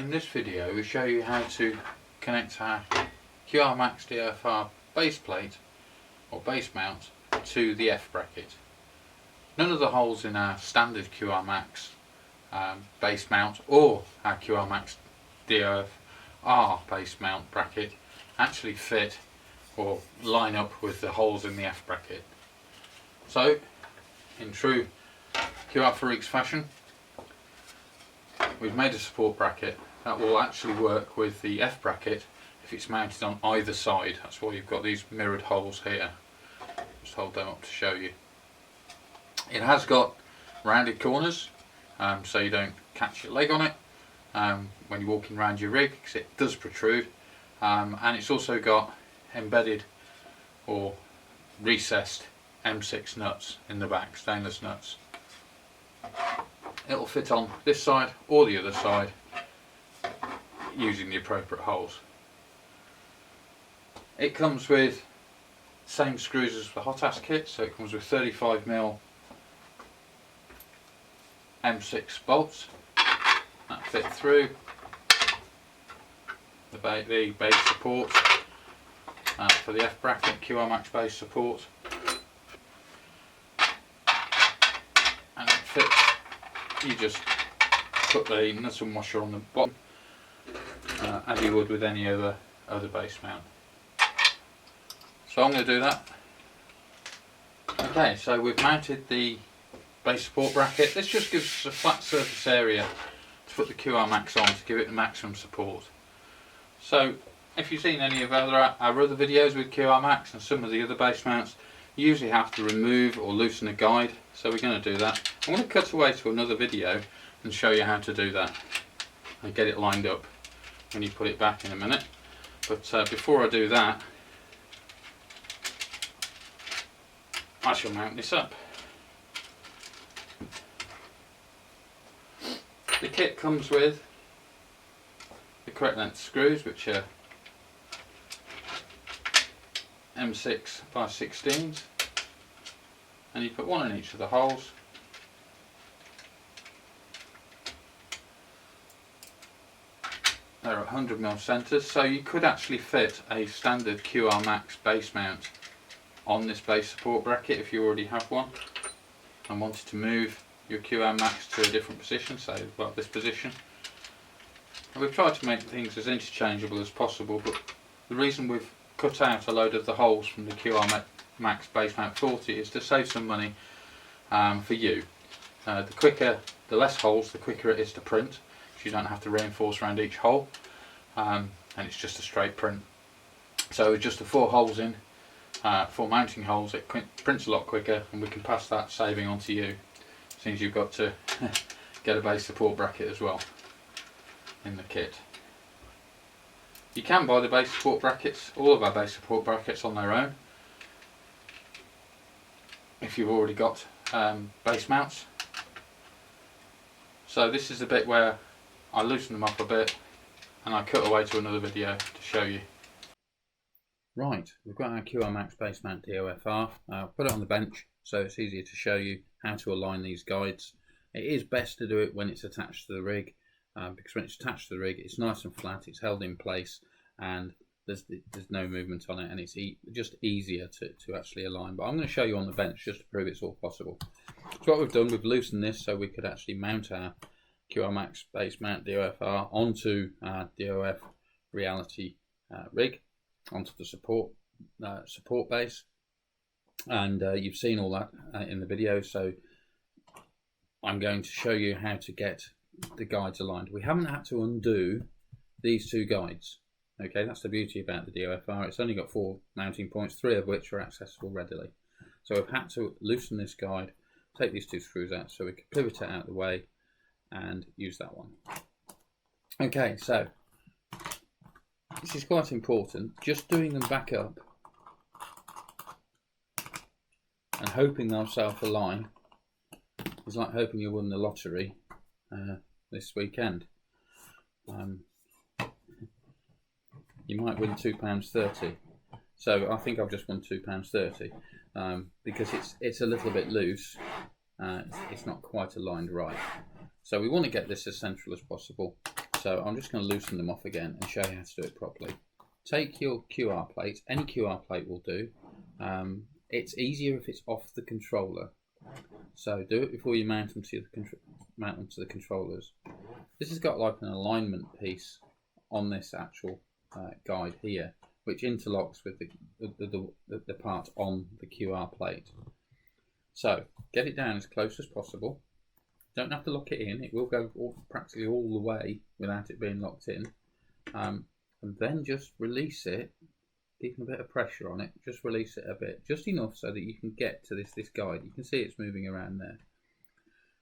In this video we show you how to connect our QRMax DOFR base plate or base mount to the F-Bracket. None of the holes in our standard QRMax base mount or our QRMax DOFR base mount bracket actually fit or line up with the holes in the F-Bracket. So in true QR4rigs fashion, we've made a support bracket that will actually work with the F-Bracket if it's mounted on either side. That's why you've got these mirrored holes here. Just hold them up to show you. It has got rounded corners, so you don't catch your leg on it when you're walking around your rig, because it does protrude, and it's also got embedded or recessed M6 nuts in the back, stainless nuts. It'll fit on this side or the other side using the appropriate holes. It comes with same screws as the hot ass kit, so it comes with 35mm M6 bolts that fit through the base support for the F-Bracket QRMax Base Support, and it fits. You just put the nut and washer on the bottom as you would with any other base mount. So I'm going to do that. Okay, so we've mounted the base support bracket. This just gives us a flat surface area to put the QRMax on to give it the maximum support. So if you've seen any of our other videos with QRMax and some of the other base mounts, you usually have to remove or loosen a guide. So we're going to do that. I'm going to cut away to another video and show you how to do that and get it lined up when you put it back in a minute. But before I do that, I shall mount this up. The kit comes with the correct length screws, which are M6 by 16s, and you put one in each of the holes. They're 100mm centres, so you could actually fit a standard QRMax base mount on this base support bracket if you already have one and wanted to move your QRMax to a different position, say well this position. And we've tried to make things as interchangeable as possible, but the reason we've cut out a load of the holes from the QRMax Base Mount 40 is to save some money for you. The less holes, the quicker it is to print, because you don't have to reinforce around each hole, and it's just a straight print. So with just the 4 holes in, 4 mounting holes, it prints a lot quicker, and we can pass that saving on to you, since you've got to get a base support bracket as well in the kit. You can buy the base support brackets, all of our base support brackets, on their own if you've already got base mounts. So this is the bit where I loosen them up a bit and I cut away to another video to show you. Right, we've got our QRMax Base Mount DOFR. Put it on the bench so it's easier to show you how to align these guides. It is best to do it when it's attached to the rig, because when it's attached to the rig it's nice and flat, it's held in place, and there's no movement on it, and it's just easier to actually align. But I'm going to show you on the bench just to prove it's all possible. So what we've done, we've loosened this so we could actually mount our QRMax Base Mount DOFR onto our DOF Reality rig, onto the support base, and you've seen all that in the video, so I'm going to show you how to get the guides aligned. We haven't had to undo these 2 guides. Okay, that's the beauty about the DOFR. It's only got 4 mounting points, 3 of which are accessible readily. So we've had to loosen this guide, take these 2 screws out so we can pivot it out of the way and use that one. Okay, so this is quite important. Just doing them back up and hoping they'll self-align is like hoping you won the lottery this weekend. You might win £2.30. So I think I've just won £2.30 because it's a little bit loose. It's not quite aligned right. So we want to get this as central as possible. So I'm just going to loosen them off again and show you how to do it properly. Take your QR plate, any QR plate will do. It's easier if it's off the controller. So do it before you mount them to the controllers. This has got like an alignment piece on this actual guide here, which interlocks with the part on the QR plate. So get it down as close as possible. Don't have to lock it in. It will go practically all the way without it being locked in. And then just release it, keeping a bit of pressure on it. Just release it a bit, just enough so that you can get to this guide. You can see it's moving around there.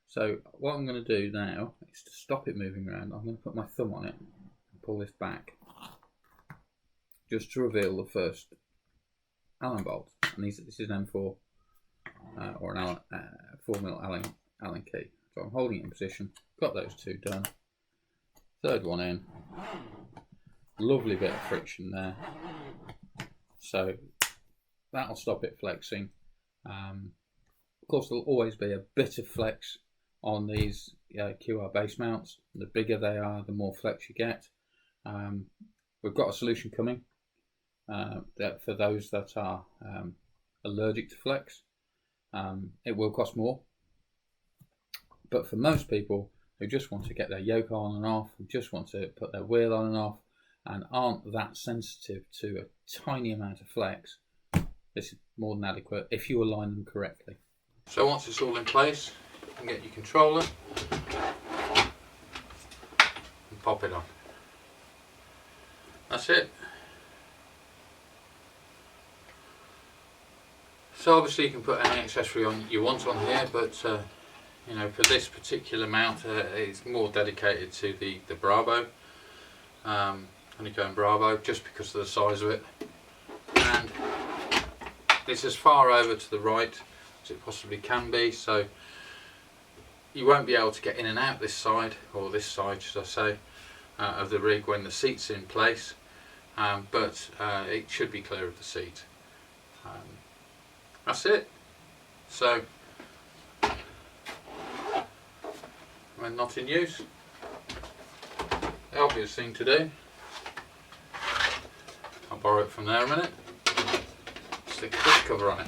So what I'm going to do now is to stop it moving around. I'm going to put my thumb on it and pull this back, just to reveal the first Allen bolt. And this is an M4 or an 4mm Allen key. So I'm holding it in position. Got those two done. Third one in. Lovely bit of friction there. So that'll stop it flexing. Of course, there'll always be a bit of flex on these QR base mounts. The bigger they are, the more flex you get. We've got a solution coming for those that are allergic to flex. It will cost more, but for most people who just want to get their yoke on and off, who just want to put their wheel on and off, and aren't that sensitive to a tiny amount of flex, this is more than adequate if you align them correctly. So once it's all in place, you can get your controller and pop it on. That's it. So obviously you can put any accessory on you want on here, but you know, for this particular mount, it's more dedicated to the Bravo, honeycomb Bravo, just because of the size of it, and it's as far over to the right as it possibly can be, so you won't be able to get in and out this side, or this side should I say, of the rig when the seat's in place, but it should be clear of the seat. That's it. So when not in use, the obvious thing to do, I'll borrow it from there a minute, stick a push cover on it.